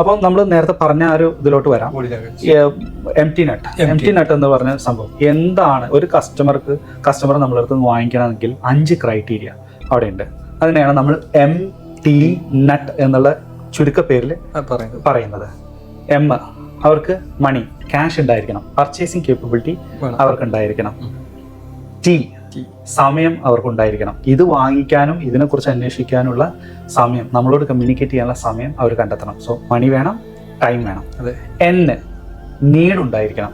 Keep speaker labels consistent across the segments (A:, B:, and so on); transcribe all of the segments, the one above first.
A: അപ്പോൾ നമ്മൾ നേരത്തെ പറഞ്ഞ ആ ഒരു ഇതിലോട്ട് വരാം. എം ടി നട്ട് എന്ന് പറഞ്ഞ സംഭവം എന്താണ്? ഒരു കസ്റ്റമർ നമ്മളടുത്ത് നിന്ന് വാങ്ങിക്കണമെങ്കിൽ 5 ക്രൈറ്റീരിയ അവിടെ ഉണ്ട്. അതിനെയാണ് നമ്മൾ MT നട്ട് എന്നുള്ള ചുരുക്കപ്പേരിൽ പറയുന്നത്. എം, അവർക്ക് മണി, ക്യാഷ് ഉണ്ടായിരിക്കണം, പർച്ചേസിങ് കേപ്പബിലിറ്റി അവർക്ക് ഉണ്ടായിരിക്കണം. ടി, സമയം അവർക്കുണ്ടായിരിക്കണം. ഇത് വാങ്ങിക്കാനും ഇതിനെക്കുറിച്ച് അന്വേഷിക്കാനുള്ള സമയം, നമ്മളോട് കമ്മ്യൂണിക്കേറ്റ് ചെയ്യാനുള്ള സമയം അവർ കണ്ടെത്തണം. സോ മണി വേണം, ടൈം വേണം. N, നീഡ് ഉണ്ടായിരിക്കണം.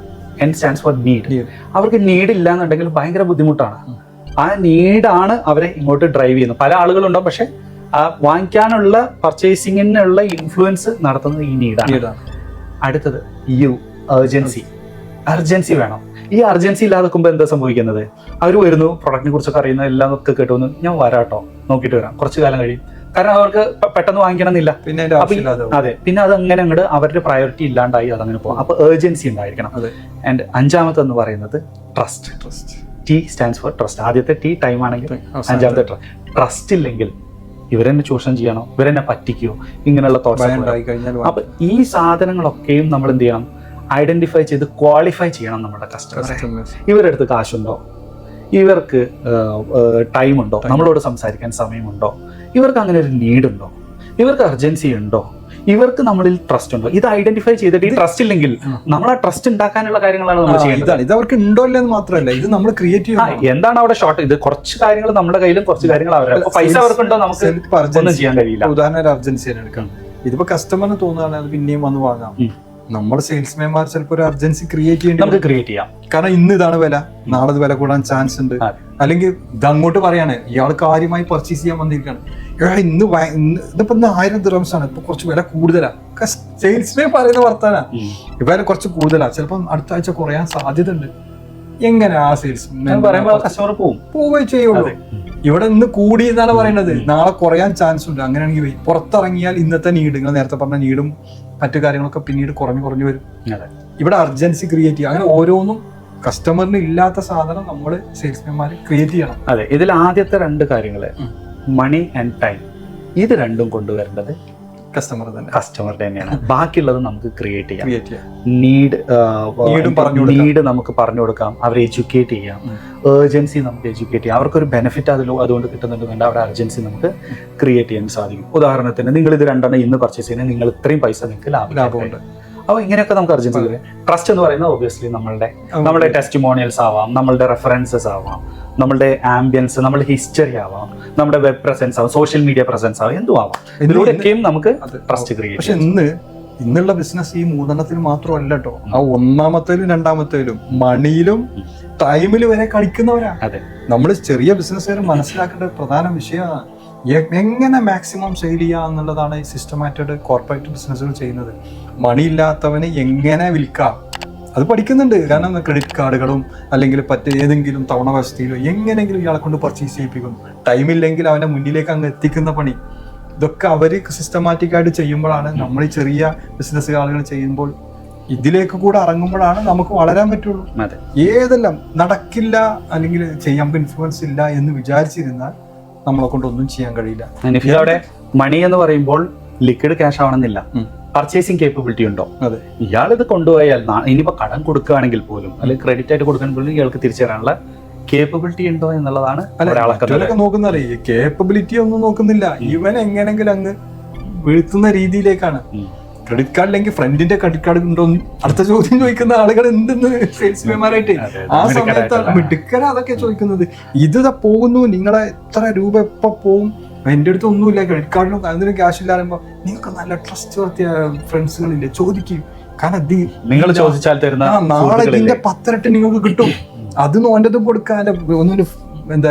A: N stands for need. അവർക്ക് നീഡ് ഇല്ല എന്നുണ്ടെങ്കിൽ ഭയങ്കര ബുദ്ധിമുട്ടാണ്. ആ നീഡാണ് അവരെ ഇങ്ങോട്ട് ഡ്രൈവ് ചെയ്യുന്നത്. പല ആളുകളുണ്ടാവും, പക്ഷെ ആ വാങ്ങിക്കാനുള്ള പർച്ചേസിങ്ങിനുള്ള ഇൻഫ്ലുവൻസ് നടത്തുന്നത് ഈ നീഡാണ്. അടുത്തത് U, അർജൻസി വേണം. ഈ അർജൻസി ഇല്ലാതെ നിൽക്കുമ്പോൾ എന്താ സംഭവിക്കുന്നത്? അവർ വരുന്നു, പ്രൊഡക്റ്റിനെ കുറിച്ചൊക്കെ അറിയുന്ന എല്ലാം ഒക്കെ കേട്ടു, ഞാൻ വരാട്ടോ, നോക്കിയിട്ട് വരാം, കുറച്ച് കാലം കഴിയും. കാരണം അവർക്ക് പെട്ടെന്ന് വാങ്ങിക്കണമെന്നില്ല. അതെ, പിന്നെ അത് അങ്ങനെ അങ്ങോട്ട് അവരുടെ പ്രയോറിറ്റി ഇല്ലാണ്ടായി അതങ്ങനെ പോകും. അപ്പൊ ഏർജൻസി ഉണ്ടായിരിക്കണം. ആൻഡ് 5ാമത്തെ എന്ന് പറയുന്നത് trust. T stands for trust. ആദ്യത്തെ T ടൈം ആണെങ്കിൽ 5ാമത്തെ ട്രസ്റ്റ് ഇല്ലെങ്കിൽ ഇവരെന്നെ ചൂഷണം ചെയ്യണോ, ഇവരെന്നെ പറ്റിക്കോ, ഇങ്ങനെയുള്ള തോട്ട്സ്. അപ്പൊ ഈ സാധനങ്ങളൊക്കെയും നമ്മൾ എന്ത് ചെയ്യണം? ഐഡന്റിഫൈ ചെയ്ത് ക്വാളിഫൈ ചെയ്യണം നമ്മുടെ കസ്റ്റമറെ. ഇവരുടെ അടുത്ത് കാശുണ്ടോ, ഇവർക്ക് ടൈം ഉണ്ടോ, നമ്മളോട് സംസാരിക്കാൻ സമയമുണ്ടോ, ഇവർക്ക് അങ്ങനെ ഒരു നീഡ് ഉണ്ടോ, ഇവർക്ക് അർജൻസി ഉണ്ടോ, ഇവർക്ക് നമ്മളിൽ ട്രസ്റ്റ് ഉണ്ടോ? ഇത് ഐഡന്റിഫൈ ചെയ്തിട്ട് ഈ ട്രസ്റ്റ് ഇല്ലെങ്കിൽ നമ്മൾ ആ ട്രസ്റ്റ് ഉണ്ടാക്കാനുള്ള കാര്യങ്ങളാണ് നമ്മൾ ചെയ്യുന്നത്.
B: ഇത് അവർക്ക് ഉണ്ടോ ഇല്ലെന്ന് മാത്രമല്ല, ഇത് നമ്മൾ ക്രിയേറ്റ് ചെയ്യണം.
A: എന്താണ് അവിടെ ഷോർട്ട്? ഇത് കുറച്ച് കാര്യങ്ങൾ നമ്മുടെ കയ്യിലും കുറച്ച് കാര്യങ്ങൾ അവരുടെ പൈസ അവർക്കുണ്ടോ, നമുക്ക് ഒന്നും ചെയ്യാൻ കഴിയില്ല.
B: ഉദാഹരണം ഒരു അർജൻസി എടുക്കാം. ഇതിപ്പോ കസ്റ്റമറിന് തോന്നുകയാണെങ്കിൽ പിന്നെയും വന്ന് വാങ്ങാം. നമ്മുടെ സെയിൽസ്മാൻമാർ ചിലപ്പോൾ ഒരു അർജൻസി ക്രിയേറ്റ് ചെയ്യേണ്ടി
A: നമുക്ക് ക്രിയേറ്റ് ചെയ്യാം.
B: കാരണം ഇന്ന് ഇതാണ് വില, നാളെ ഇത് വില കൂടാൻ ചാൻസ് ഉണ്ട്. അല്ലെങ്കിൽ ഇത് അങ്ങോട്ട് പറയാണ്, ഇയാൾ കാര്യമായി പർച്ചേസ് ചെയ്യാൻ വന്നിരിക്കുകയാണ്, ഇതിപ്പോ 1000 ദിർഹംസ് ആണ്, ഇപ്പൊ കുറച്ച് വില കൂടുതലാ. സെയിൽസ്മാൻ പറയുന്ന വർത്താനാ, വില കുറച്ച് കൂടുതലാ, ചിലപ്പം അടുത്ത ആഴ്ച കുറയാൻ സാധ്യത ഉണ്ട്. എങ്ങനെ ആ സെയിൽസ്മാൻ പറയുമ്പോൾ
A: കസ്റ്റമർ
B: പോവുകയെ ചെയ്യുള്ളൂ. ഇവിടെ ഇന്ന് കൂടി എന്നാണ് പറയുന്നത്, നാളെ കുറയാൻ ചാൻസ് ഉണ്ട്. അങ്ങനെയാണെങ്കിൽ പുറത്തിറങ്ങിയാൽ ഇന്നത്തെ നീഡ്, നിങ്ങൾ നേരത്തെ പറഞ്ഞ നീഡും മറ്റു കാര്യങ്ങളൊക്കെ പിന്നീട് കുറഞ്ഞു വരും. ഇവിടെ അർജൻസി ക്രിയേറ്റ് ചെയ്യുക, അങ്ങനെ ഓരോന്നും കസ്റ്റമറിന് ഇല്ലാത്ത സാധനം നമ്മൾ സെയിൽസ്മാൻമാർ ക്രിയേറ്റ് ചെയ്യണം.
A: അതെ, ഇതിൽ ആദ്യത്തെ 2 കാര്യങ്ങള് മണി ആൻഡ് ടൈം, ഇത് രണ്ടും കൊണ്ടുവരേണ്ടത് കസ്റ്റമറുടെ തന്നെയാണ്. ബാക്കിയുള്ളത് നമുക്ക് ക്രിയേറ്റ് ചെയ്യാം. നീഡ് നമുക്ക് പറഞ്ഞു കൊടുക്കാം, അവരെ എഡ്യൂക്കേറ്റ് ചെയ്യാം. ഏർജൻസി നമുക്ക് എഡ്യൂക്കേറ്റ് ചെയ്യാം. അവർക്കൊരു ബെനിഫിറ്റ് അതുകൊണ്ട് കിട്ടുന്നുണ്ടെങ്കിൽ അവിടെ അർജൻസി നമുക്ക് ക്രിയേറ്റ് ചെയ്യാൻ സാധിക്കും. ഉദാഹരണത്തിന് നിങ്ങൾ ഇത് 2 ഇന്ന് പർച്ചേസ് ചെയ്യുന്നത്, നിങ്ങൾ ഇത്രയും പൈസ നിങ്ങൾക്ക് ലാഭമുണ്ട്. അപ്പോൾ ഇങ്ങനെയൊക്കെ നമുക്ക് അർജൻസി. ട്രസ്റ്റ് എന്ന് പറയുന്നത് ഒബ്വിയസ്ലി നമ്മളുടെ ടെസ്റ്റിമോണിയൽസ് ആവാം, നമ്മളുടെ റെഫറൻസസ് ആവാം, നമ്മളുടെ ആംബിയൻസ്, നമ്മുടെ ഹിസ്റ്ററി ആവാം, നമ്മുടെ വെബ് പ്രസൻസ് ആവാം, സോഷ്യൽ മീഡിയ പ്രസൻസ് ആവാം, എന്തും ആവാം. ഇതിലൂടെയൊക്കെയും നമുക്ക് ട്രസ്റ്റ് ക്രിയേറ്റ്.
B: പക്ഷെ ഇന്നുള്ള ബിസിനസ് ഈ 3 മാത്രമല്ല കേട്ടോ, ആ 1ാമത്തേലും 2ാമത്തേലും മണിയിലും ടൈമിലും വരെ കളിക്കുന്നവരാ. നമ്മൾ ചെറിയ ബിസിനസ്സുകാർ മനസ്സിലാക്കേണ്ട പ്രധാന വിഷയമാണ് എങ്ങനെ മാക്സിമം സെയിൽ ചെയ്യുക എന്നുള്ളതാണ് ഈ സിസ്റ്റമാറ്റഡ് കോർപ്പറേറ്റ് ബിസിനസ്സുകൾ ചെയ്യുന്നത്. മണി ഇല്ലാത്തവന് എങ്ങനെ വിൽക്കാം അത് പഠിക്കുന്നുണ്ട്. കാരണം ക്രെഡിറ്റ് കാർഡുകളും അല്ലെങ്കിൽ ഏതെങ്കിലും തവണ വ്യവസ്ഥയിലോ എങ്ങനെയെങ്കിലും ഇയാളെ കൊണ്ട് പർച്ചേസ് ചെയ്യിപ്പിക്കും. ടൈമില്ലെങ്കിൽ അവന്റെ മുന്നിലേക്ക് അങ്ങ് എത്തിക്കുന്ന പണി, ഇതൊക്കെ അവർ സിസ്റ്റമാറ്റിക് ആയിട്ട് ചെയ്യുമ്പോഴാണ് നമ്മൾ ഈ ചെറിയ ബിസിനസ് ആളുകൾ ചെയ്യുമ്പോൾ ഇതിലേക്ക് കൂടെ ഇറങ്ങുമ്പോഴാണ് നമുക്ക് വളരാൻ പറ്റുള്ളൂ. ഏതെല്ലാം നടക്കില്ല അല്ലെങ്കിൽ ചെയ്യാൻ ഇൻഫ്ലുവൻസ് ഇല്ല എന്ന് വിചാരിച്ചിരുന്നാൽ നമ്മളെ കൊണ്ട് ഒന്നും ചെയ്യാൻ കഴിയില്ല.
A: അവിടെ മണി എന്ന് പറയുമ്പോൾ ലിക്വിഡ് ക്യാഷ് ആവണമെന്നില്ല, പർച്ചേസിംഗ് കേപ്പബിലിറ്റി ഉണ്ടോ. ഇയാൾ ഇത് കൊണ്ടുപോയാൽ ഇനിയിപ്പോ കടം കൊടുക്കുകയാണെങ്കിൽ പോലും അല്ലെങ്കിൽ ക്രെഡിറ്റ് ആയിട്ട് കൊടുക്കാൻ പോലും ഇയാൾക്ക് തിരിച്ചു തരാനുള്ള കേപ്പബിലിറ്റി ഉണ്ടോ എന്നുള്ളതാണ്
B: നോക്കുന്നത്. കേപ്പബിലിറ്റി ഒന്നും നോക്കുന്നില്ല, ഇവൻ എങ്ങനെങ്കിലും അങ്ങ് വീഴ്ത്തുന്ന രീതിയിലേക്കാണ്. ക്രെഡിറ്റ് കാർഡ് അല്ലെങ്കിൽ ഫ്രണ്ടിന്റെ ക്രെഡിറ്റ് കാർഡ് ഉണ്ടോ അടുത്ത ചോദ്യം ചോദിക്കുന്ന ആളുകൾ എന്തെന്ന് സെയിൽസ്മാൻമാരായിട്ട് ആ സമയത്താണ് മിടുക്കന അതൊക്കെ ചോദിക്കുന്നത്. ഇത് പോകുന്നു, നിങ്ങളെ എത്ര രൂപ എപ്പോ പോവും, എന്റെ അടുത്ത് ഒന്നുമില്ല, ക്രെഡിറ്റ് കാർഡിനും അതിനും ക്യാഷ് ഇല്ല പറയുമ്പോ നിങ്ങൾക്ക് നല്ല ട്രസ്റ്റ് വർത്തിയ ഫ്രണ്ട്സുകളില്ലേ, ചോദിക്കും. കാരണം
A: നിങ്ങൾ ചോദിച്ചാൽ തരുന്ന
B: നാളെ ഇതിന്റെ 10 ഇരട്ടി നിങ്ങൾക്ക് കിട്ടും. അതിന് ഓൻ്റെതും കൊടുക്കാൻ ഒന്നൊരു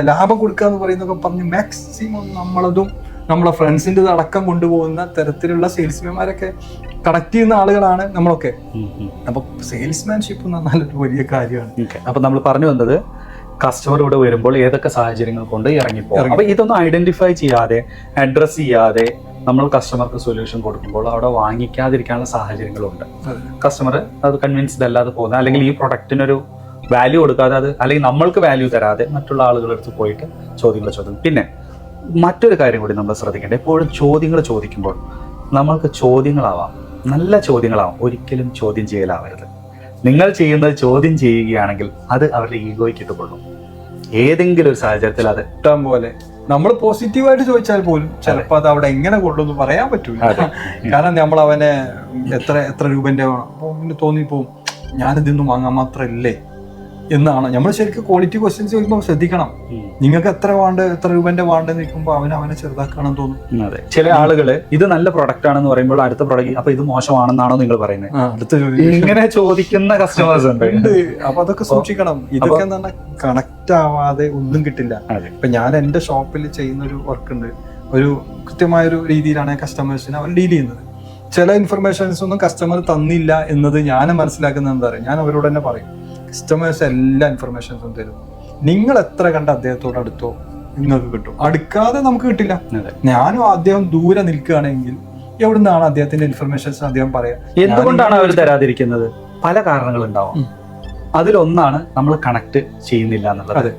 B: ലാഭം കൊടുക്കാന്ന് പറയുന്നൊക്കെ പറഞ്ഞ് മാക്സിമം നമ്മളതും നമ്മളെ ഫ്രണ്ട്സിന്റെ അടക്കം കൊണ്ടുപോകുന്ന തരത്തിലുള്ള സെയിൽസ്മാൻമാരൊക്കെ കണക്ട് ചെയ്യുന്ന ആളുകളാണ് നമ്മളൊക്കെ. അപ്പൊ സെയിൽസ്മാൻഷിപ്പ് എന്ന് പറഞ്ഞാൽ ഒരു വലിയ കാര്യമാണ്.
A: അപ്പൊ നമ്മൾ പറഞ്ഞു വന്നത് കസ്റ്റമർ ഇവിടെ വരുമ്പോൾ ഏതൊക്കെ സാഹചര്യങ്ങൾ കൊണ്ട് ഇറങ്ങിപ്പോകും. അപ്പൊ ഇതൊന്നും ഐഡന്റിഫൈ ചെയ്യാതെ അഡ്രസ് ചെയ്യാതെ നമ്മൾ കസ്റ്റമർക്ക് സൊല്യൂഷൻ കൊടുക്കുമ്പോൾ അവിടെ വാങ്ങിക്കാതിരിക്കാനുള്ള സാഹചര്യങ്ങളുണ്ട്. കസ്റ്റമർ അത് കൺവിൻസ്ഡ് അല്ലാതെ പോകുന്നത്, അല്ലെങ്കിൽ ഈ പ്രൊഡക്റ്റിനൊരു വാല്യൂ കൊടുക്കാതെ, അത് അല്ലെങ്കിൽ നമ്മൾക്ക് വാല്യൂ തരാതെ മറ്റുള്ള ആളുകളുടെ അടുത്ത് പോയിട്ട് ചോദ്യങ്ങൾ ചോദിക്കും. പിന്നെ മറ്റൊരു കാര്യം കൂടി നമ്മൾ ശ്രദ്ധിക്കേണ്ടത്, എപ്പോഴും ചോദ്യങ്ങൾ ചോദിക്കുമ്പോൾ നമ്മൾക്ക് ചോദ്യങ്ങളാവാം, നല്ല ചോദ്യങ്ങളാവും, ഒരിക്കലും ചോദ്യം ചെയ്യലാവരുത്. നിങ്ങൾ ചെയ്യുന്നത് ചോദ്യം ചെയ്യുകയാണെങ്കിൽ അത് അവരുടെ ഈഗോയ്ക്ക് ഇട്ടുകൊള്ളും. ഏതെങ്കിലും ഒരു സാഹചര്യത്തിൽ അത്
B: ഇഷ്ടം പോലെ നമ്മൾ പോസിറ്റീവായിട്ട് ചോദിച്ചാൽ പോലും ചിലപ്പോൾ അത് അവിടെ എങ്ങനെ കൊള്ളുമെന്ന് പറയാൻ പറ്റൂല. കാരണം നമ്മൾ അവനെ എത്ര രൂപന്റെ വേണം, അപ്പോൾ പിന്നെ തോന്നിപ്പോവും ഞാനിതൊന്നും വാങ്ങാൻ മാത്രമല്ലേ എന്നാണ്. നമ്മൾ ശരിക്കും ക്വാളിറ്റി ക്വസ്റ്റ്യൻസ് ചോദിക്കുമ്പോൾ ശ്രദ്ധിക്കണം. നിങ്ങൾക്ക് എത്ര രൂപന്റെ വേണ്ടെന്ന് നിൽക്കുമ്പോൾ അവനെ ചെറുതാക്കണം തോന്നും.
A: അതെ, ചില ആളുകള് ഇത് നല്ല പ്രൊഡക്റ്റ് ആണെന്ന് പറയുമ്പോൾ അടുത്ത പ്രൊഡക്റ്റ് അപ്പൊ ഇത് മോശമാണെന്നാണോ നിങ്ങൾ പറയുന്നത്,
B: അടുത്ത ചോദ്യം
A: ഇങ്ങനെ ചോദിക്കുന്ന കസ്റ്റമേഴ്സ് ഉണ്ട്.
B: അപ്പൊ അതൊക്കെ സൂക്ഷിക്കണം. ഇതൊക്കെ എന്താണ് കണക്ട് ആവാതെ ഒന്നും കിട്ടില്ല. ഇപ്പൊ ഞാൻ എന്റെ ഷോപ്പിൽ ചെയ്യുന്ന ഒരു വർക്ക് ഉണ്ട്, ഒരു കൃത്യമായൊരു രീതിയിലാണ് കസ്റ്റമേഴ്സിനെ അവർ ഡീൽ ചെയ്യുന്നത്. ചില ഇൻഫർമേഷൻസ് ഒന്നും കസ്റ്റമർ തന്നില്ല എന്നത് ഞാൻ മനസ്സിലാക്കുന്നത് എന്താ പറയുക, ഞാൻ അവരോട് തന്നെ പറയും കസ്റ്റമേഴ്സ് എല്ലാ ഇൻഫർമേഷൻസും തരും. നിങ്ങൾ എത്ര കണ്ട് അദ്ദേഹത്തോട് അടുത്തോ നിങ്ങൾക്ക് കിട്ടും, അടുക്കാതെ നമുക്ക് കിട്ടില്ല. ഞാനും അദ്ദേഹം ദൂരെ നിൽക്കുകയാണെങ്കിൽ എവിടുന്നാണ് അദ്ദേഹത്തിന്റെ ഇൻഫർമേഷൻസ് അദ്ദേഹം പറയാം.
A: എന്തുകൊണ്ടാണ് അവർ തരാതിരിക്കുന്നത്? പല കാരണങ്ങളുണ്ടാവും. അതിലൊന്നാണ് നമ്മൾ കണക്ട് ചെയ്യുന്നില്ല എന്നുള്ളത്.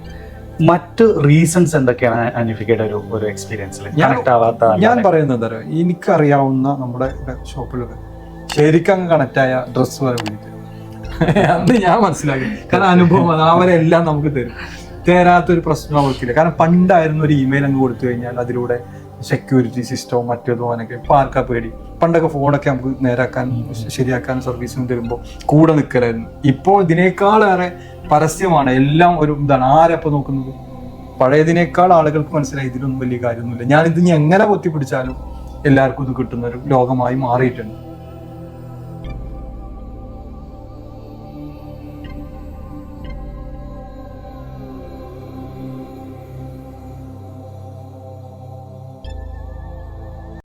A: മറ്റു റീസൺസ് എന്തൊക്കെയാണ് അനിഫിക്കയുടെ ഒരു എക്സ്പീരിയൻസിൽ കണക്ട് ആവാത്ത?
B: ഞാൻ പറയുന്നത് എന്താ പറയുക, എനിക്കറിയാവുന്ന നമ്മുടെ ഷോപ്പിലൊക്കെ ശരിക്കും കണക്ട് ആയ ഡ്രസ്സ് വരെ വിളിക്കും. അത് ഞാൻ മനസ്സിലാക്കി. കാരണം അനുഭവം അവരെല്ലാം നമുക്ക് തരും. തരാത്തൊരു പ്രശ്നം അവർക്കില്ല. കാരണം പണ്ടായിരുന്നു ഒരു ഇമെയിൽ അങ്ങ് കൊടുത്തു കഴിഞ്ഞാൽ അതിലൂടെ സെക്യൂരിറ്റി സിസ്റ്റവും മറ്റേതോ അങ്ങനെയൊക്കെ. ഇപ്പൊ ആർക്കാ പേടി? പണ്ടൊക്കെ ഫോണൊക്കെ നമുക്ക് നേരാക്കാൻ ശരിയാക്കാൻ സർവീസിന് തരുമ്പോൾ കൂടെ നിൽക്കലായിരുന്നു. ഇപ്പോൾ ഇതിനേക്കാളേറെ പരസ്യമാണ് എല്ലാം. ഒരു ഇതാണ് ആരപ്പോൾ നോക്കുന്നത്. പഴയതിനേക്കാൾ ആളുകൾക്ക് മനസ്സിലായി ഇതിലൊന്നും വലിയ കാര്യമൊന്നുമില്ല, ഞാനിത് ഇനി എങ്ങനെ പൊത്തിപ്പിടിച്ചാലും എല്ലാവർക്കും ഇത് കിട്ടുന്ന ഒരു ലോകമായി മാറിയിട്ടുണ്ട്.